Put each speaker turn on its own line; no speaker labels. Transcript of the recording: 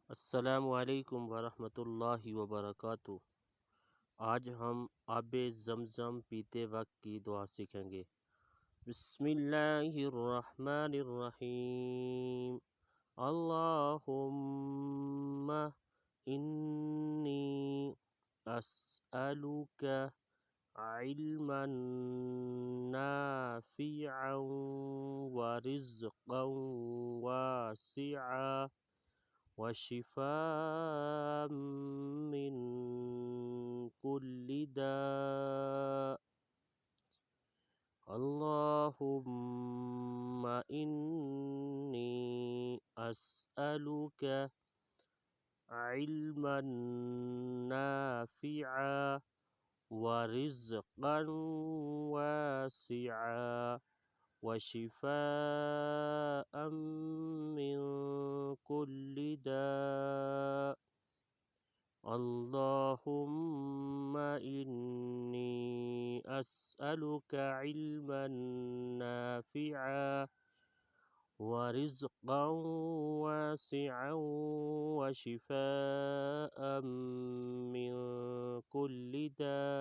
अस्सलामु अलैकुम वरहमतुल्लाहि वबरकातुहू। आज हम आबे ज़मज़म पीते वक्त की दुआ सीखेंगे। बिस्मिल्लाहिर्रहमानिर्रहीम। अल्लाहुम्मा इन्नी अस्अलुका इल्मन नाफ़िअन व रिज़्क़न वासिअन वशिफ़ाअ मिन कुल्लि दाअ। अल्लाहुम्मा इन्नी अस्अलुका इल्मन नाफ़िअन व रिज़्क़न वासिअन वशिफ़ाअ मिन कुल्लि दाअ। अल्लाहुम्मा इन्नी अस्अलुका इल्मन नाफ़िअन व रिज़्क़न वासिअन वशिफ़ाअ मिन कुल्लि दाअ।